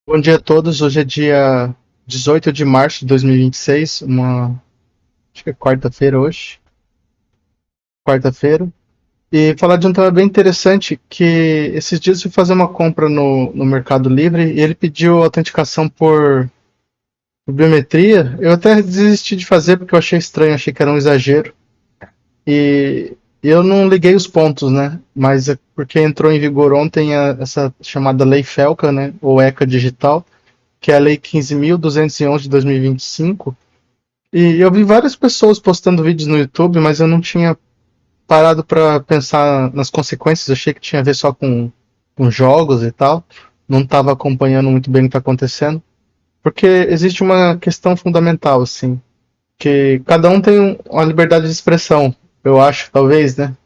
Bom dia a todos. Hoje é dia 18 de março de 2026, acho que é quarta-feira hoje, quarta-feira. E falar de um tema bem interessante que esses dias eu fui fazer uma compra no Mercado Livre e ele pediu autenticação por biometria. Eu até desisti de fazer porque eu achei estranho, achei que era um exagero. E eu não liguei os pontos, né? Mas é porque entrou em vigor ontem essa chamada Lei FELCA, né? Ou ECA Digital, que é a Lei 15.211 de 2025. E eu vi várias pessoas postando vídeos no YouTube, mas eu não tinha parado para pensar nas consequências. Eu achei que tinha a ver só com jogos e tal. Não estava acompanhando muito bem o que está acontecendo. Porque existe uma questão fundamental, assim, que cada um tem uma liberdade de expressão, eu acho, talvez, né?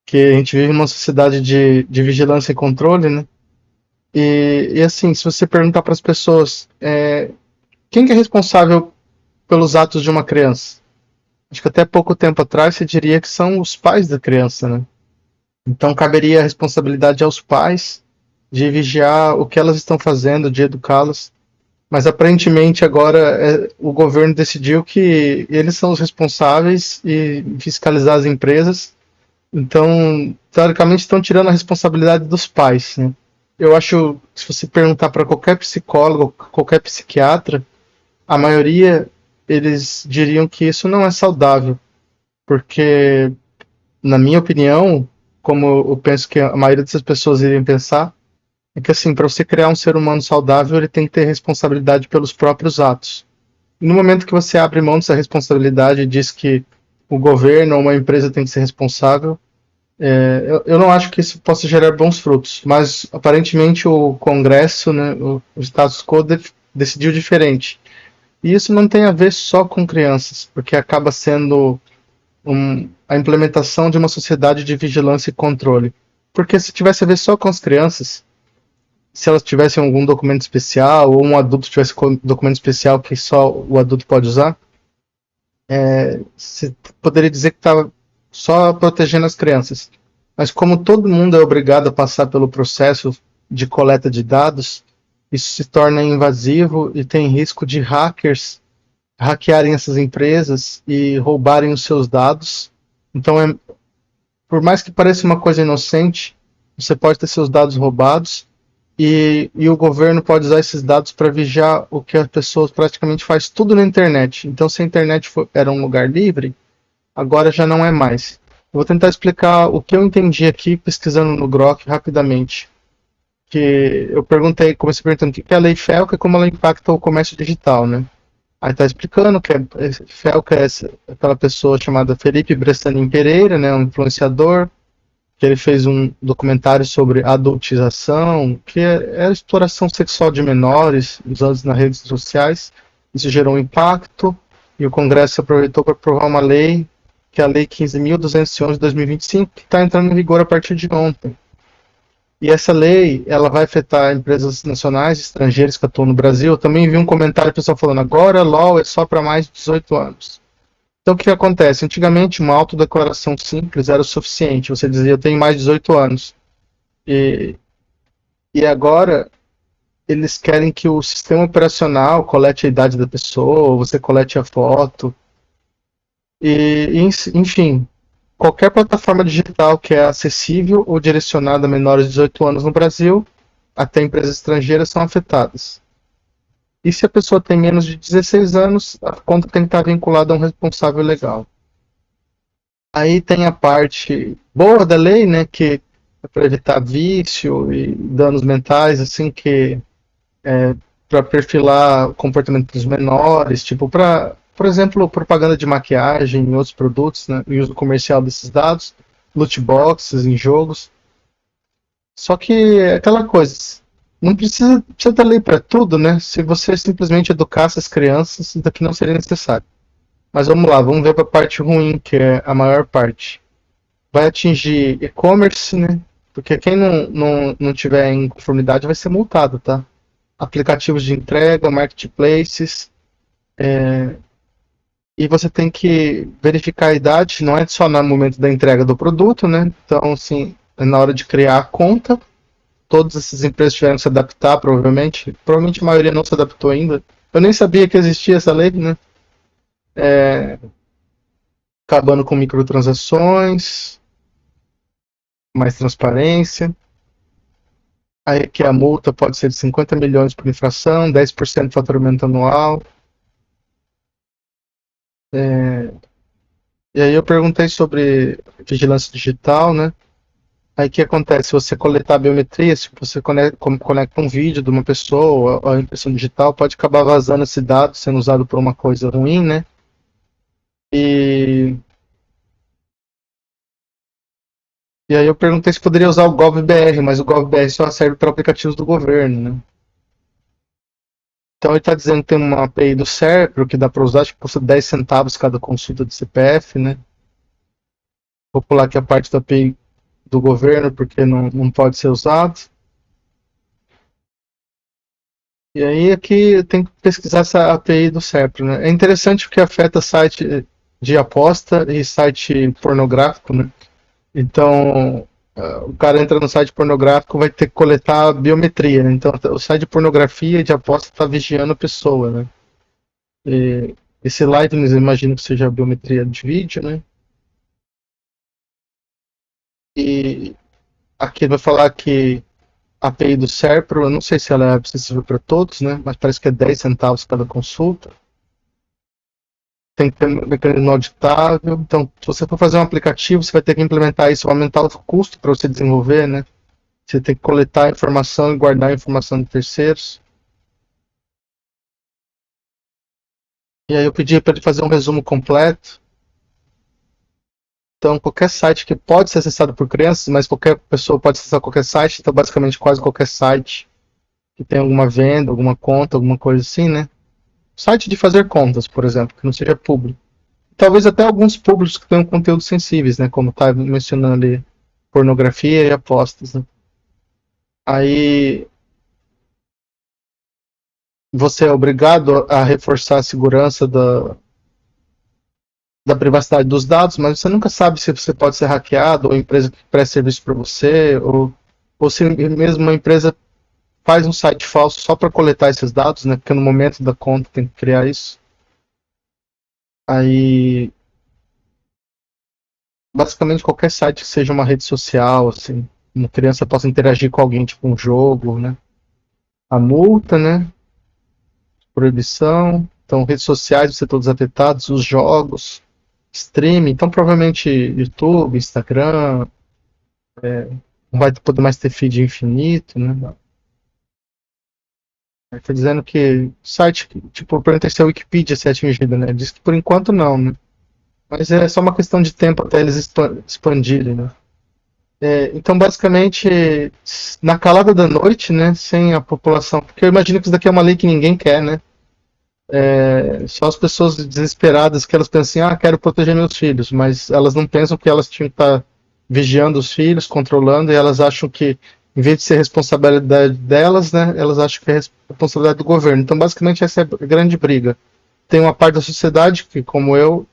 Que a gente vive numa sociedade de vigilância e controle, né? E assim, se você perguntar para as pessoas, quem que é responsável pelos atos de uma criança? Acho que até pouco tempo atrás se diria que são os pais da criança, né? Então caberia a responsabilidade aos pais de vigiar o que elas estão fazendo, de educá-las. Mas aparentemente agora o governo decidiu que eles são os responsáveis e fiscalizar as empresas. Então, teoricamente, estão tirando a responsabilidade dos pais, né? Eu acho que se você perguntar para qualquer psicólogo, qualquer psiquiatra, a maioria eles diriam que isso não é saudável, porque na minha opinião, como eu penso que a maioria dessas pessoas iriam pensar, é que assim, para você criar um ser humano saudável, ele tem que ter responsabilidade pelos próprios atos. E no momento que você abre mão dessa responsabilidade e diz que o governo ou uma empresa tem que ser responsável, eu não acho que isso possa gerar bons frutos. Mas aparentemente o Congresso, né, o status quo decidiu diferente. E isso não tem a ver só com crianças, porque acaba sendo a implementação de uma sociedade de vigilância e controle. Porque se tivesse a ver só com as crianças, se elas tivessem algum documento especial, ou um adulto tivesse documento especial que só o adulto pode usar, se poderia dizer que estava só protegendo as crianças. Mas como todo mundo é obrigado a passar pelo processo de coleta de dados, isso se torna invasivo e tem risco de hackers hackearem essas empresas e roubarem os seus dados. Então, por mais que pareça uma coisa inocente, você pode ter seus dados roubados e o governo pode usar esses dados para vigiar o que as pessoas praticamente faz tudo na internet. Então, se a internet era um lugar livre, agora já não é mais. Eu vou tentar explicar o que eu entendi aqui pesquisando no Grok rapidamente. Que eu perguntei, comecei perguntando o que é a lei FELCA e como ela impacta o comércio digital, né? Aí tá explicando que FELCA é aquela pessoa chamada Felipe Brestanin Pereira, né, um influenciador, que ele fez um documentário sobre adultização, que era exploração sexual de menores usados nas redes sociais. Isso gerou um impacto e o Congresso aproveitou para aprovar uma lei, que é a Lei 15.211 de 2025, que está entrando em vigor a partir de ontem. E essa lei, ela vai afetar empresas nacionais e estrangeiras que atuam no Brasil. Eu também vi um comentário do pessoal falando, agora LOL é só para mais de 18 anos. Então, o que acontece? Antigamente, uma autodeclaração simples era o suficiente. Você dizia, eu tenho mais de 18 anos. E, e agora, eles querem que o sistema operacional colete a idade da pessoa, você colete a foto. Enfim, qualquer plataforma digital que é acessível ou direcionada a menores de 18 anos no Brasil, até empresas estrangeiras, são afetadas. E se a pessoa tem menos de 16 anos, a conta tem que estar vinculada a um responsável legal. Aí tem a parte boa da lei, né, que é para evitar vício e danos mentais, assim, que para perfilar o comportamento dos menores, tipo, para, por exemplo, propaganda de maquiagem e outros produtos, né, e uso comercial desses dados, loot boxes em jogos. Só que é aquela coisa, não precisa ter lei para tudo, né? Se você simplesmente educasse as crianças, isso daqui não seria necessário. Mas vamos lá, vamos ver para a parte ruim, que é a maior parte. Vai atingir e-commerce, né? Porque quem não tiver em conformidade vai ser multado, tá? Aplicativos de entrega, marketplaces, e você tem que verificar a idade, não é só no momento da entrega do produto, né? Então, assim, é na hora de criar a conta, todas essas empresas tiveram que se adaptar, provavelmente. Provavelmente a maioria não se adaptou ainda. Eu nem sabia que existia essa lei, né? Acabando com microtransações, mais transparência. Aí que a multa pode ser de 50 milhões por infração, 10% do faturamento anual. E aí eu perguntei sobre vigilância digital, né? Aí o que acontece? Se você coletar a biometria, se você conecta um vídeo de uma pessoa, a impressão digital pode acabar vazando esse dado, sendo usado por uma coisa ruim, né? E, e aí eu perguntei se poderia usar o GovBR, mas o GovBR só serve para aplicativos do governo, né? Então ele está dizendo que tem uma API do Serpro que dá para usar, acho que custa 10 centavos cada consulta de CPF, né? Vou pular aqui a parte da API do governo, porque não pode ser usado. E aí aqui tem que pesquisar essa API do Serpro, né? É interessante porque afeta site de aposta e site pornográfico, né? Então, o cara entra no site pornográfico, vai ter que coletar a biometria, né? Então, o site de pornografia e de aposta está vigiando a pessoa, né? E esse Liveness, eu imagino que seja a biometria de vídeo, né? E aqui vai falar que a API do Serpro, eu não sei se ela é acessível para todos, né? Mas parece que é 10 centavos cada consulta. Tem que ter um mecanismo auditável. Então, se você for fazer um aplicativo, você vai ter que implementar isso, aumentar o custo para você desenvolver, né? Você tem que coletar a informação e guardar a informação de terceiros. E aí eu pedi para ele fazer um resumo completo. Então, qualquer site que pode ser acessado por crianças, mas qualquer pessoa pode acessar qualquer site, então basicamente quase qualquer site que tem alguma venda, alguma conta, alguma coisa assim, né? Site de fazer contas, por exemplo, que não seja público. Talvez até alguns públicos que tenham conteúdos sensíveis, né? Como tá mencionando ali, pornografia e apostas, né? Aí você é obrigado a reforçar a segurança da privacidade dos dados, mas você nunca sabe se você pode ser hackeado, ou a empresa que presta serviço para você, ou se mesmo uma empresa faz um site falso só para coletar esses dados, né? Porque no momento da conta tem que criar isso. Aí, basicamente qualquer site que seja uma rede social, assim, uma criança possa interagir com alguém, tipo um jogo, né? A multa, né? Proibição. Então, redes sociais, você todos afetados, os jogos, streaming. Então, provavelmente YouTube, Instagram, não vai poder mais ter feed infinito, né? Está dizendo que site, tipo, eu perguntei se a Wikipedia ser atingida, né? Diz que por enquanto não, né? Mas é só uma questão de tempo até eles expandirem, né? Então, basicamente, na calada da noite, né? Sem a população, porque eu imagino que isso daqui é uma lei que ninguém quer, né? Só as pessoas desesperadas que elas pensam assim, quero proteger meus filhos, mas elas não pensam que elas tinham que estar vigiando os filhos, controlando, e elas acham que, em vez de ser responsabilidade delas, né, elas acham que é responsabilidade do governo. Então, basicamente, essa é a grande briga. Tem uma parte da sociedade que, como eu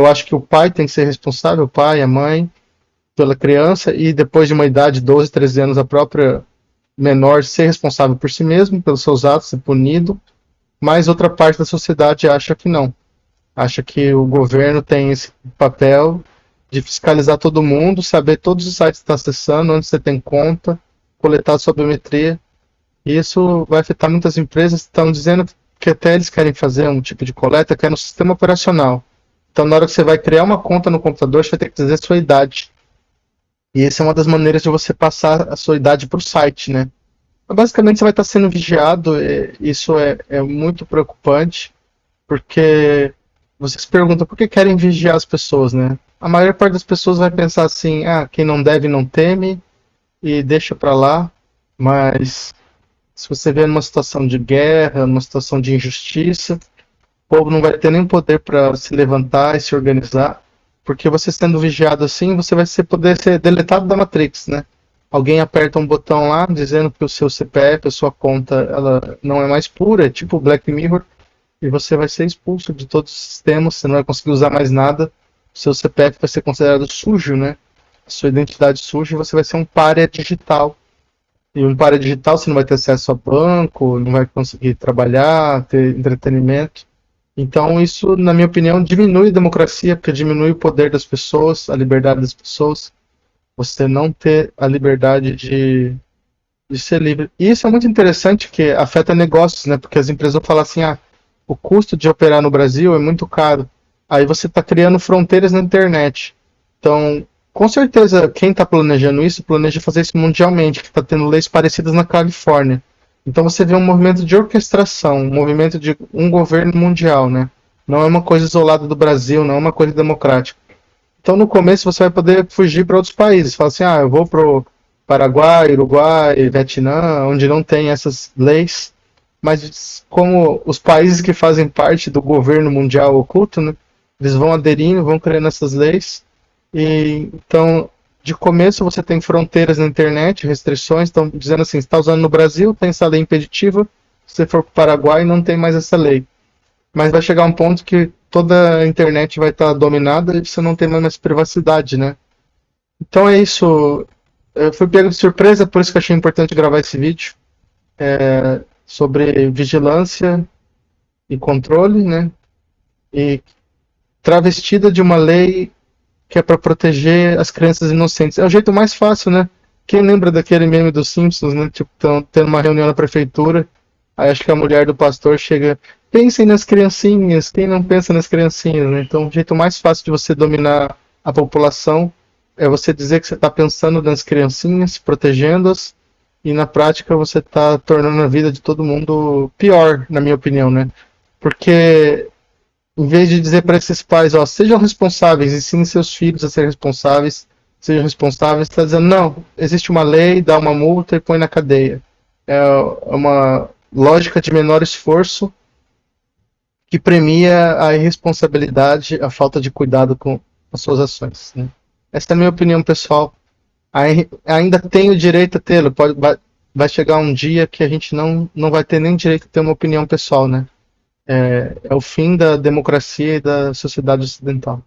acho que o pai tem que ser responsável, o pai, a mãe, pela criança, e depois de uma idade, 12, 13 anos, a própria menor ser responsável por si mesmo, pelos seus atos, ser punido, mas outra parte da sociedade acha que não. Acha que o governo tem esse papel de fiscalizar todo mundo, saber todos os sites que está acessando, onde você tem conta, coletar sua biometria. E isso vai afetar muitas empresas que estão dizendo que até eles querem fazer um tipo de coleta que é no sistema operacional. Então, na hora que você vai criar uma conta no computador, você vai ter que dizer a sua idade. E essa é uma das maneiras de você passar a sua idade para o site, né? Basicamente, você vai estar sendo vigiado. Isso é muito preocupante, porque você se pergunta por que querem vigiar as pessoas, né? A maior parte das pessoas vai pensar assim: quem não deve não teme, e deixa para lá. Mas se você vê numa situação de guerra, numa situação de injustiça, o povo não vai ter nem poder para se levantar e se organizar, porque você sendo vigiado assim, você vai poder ser deletado da Matrix, né? Alguém aperta um botão lá dizendo que o seu CPF, a sua conta, ela não é mais pura, é tipo Black Mirror, e você vai ser expulso de todos os sistemas, você não vai conseguir usar mais nada, o seu CPF vai ser considerado sujo, né? A sua identidade suja, e você vai ser um pária digital. E um para digital, você não vai ter acesso a banco, não vai conseguir trabalhar, ter entretenimento. Então, isso, na minha opinião, diminui a democracia, porque diminui o poder das pessoas, a liberdade das pessoas. Você não ter a liberdade de ser livre. E isso é muito interessante, que afeta negócios, né? Porque as empresas vão falar assim, o custo de operar no Brasil é muito caro. Aí você está criando fronteiras na internet. Então, com certeza, quem está planejando isso, planeja fazer isso mundialmente, que está tendo leis parecidas na Califórnia. Então você vê um movimento de orquestração, um movimento de um governo mundial, né? Não é uma coisa isolada do Brasil, não é uma coisa democrática. Então no começo você vai poder fugir para outros países. Fala assim, eu vou para o Paraguai, Uruguai, Vietnã, onde não tem essas leis. Mas como os países que fazem parte do governo mundial oculto, né, eles vão aderindo, vão criando essas leis. E então, de começo você tem fronteiras na internet, restrições, estão dizendo assim, você está usando no Brasil, tem essa lei impeditiva, se você for para o Paraguai, não tem mais essa lei. Mas vai chegar um ponto que toda a internet vai estar dominada e você não tem mais privacidade, né? Então é isso. Eu fui pego de surpresa, por isso que eu achei importante gravar esse vídeo sobre vigilância e controle, né? E travestida de uma lei que é para proteger as crianças inocentes. É o jeito mais fácil, né? Quem lembra daquele meme dos Simpsons, né? Tipo, tão tendo uma reunião na prefeitura, aí acho que a mulher do pastor chega, pensem nas criancinhas, quem não pensa nas criancinhas, né? Então, o jeito mais fácil de você dominar a população é você dizer que você está pensando nas criancinhas, protegendo-as, e na prática você está tornando a vida de todo mundo pior, na minha opinião, né? Porque em vez de dizer para esses pais, sejam responsáveis, ensinem seus filhos a serem responsáveis, sejam responsáveis, está dizendo, não, existe uma lei, dá uma multa e põe na cadeia. É uma lógica de menor esforço que premia a irresponsabilidade, a falta de cuidado com as suas ações. Né? Essa é a minha opinião pessoal. Ainda tem o direito a tê-lo, vai chegar um dia que a gente não vai ter nem direito a ter uma opinião pessoal, né? É o fim da democracia e da sociedade ocidental.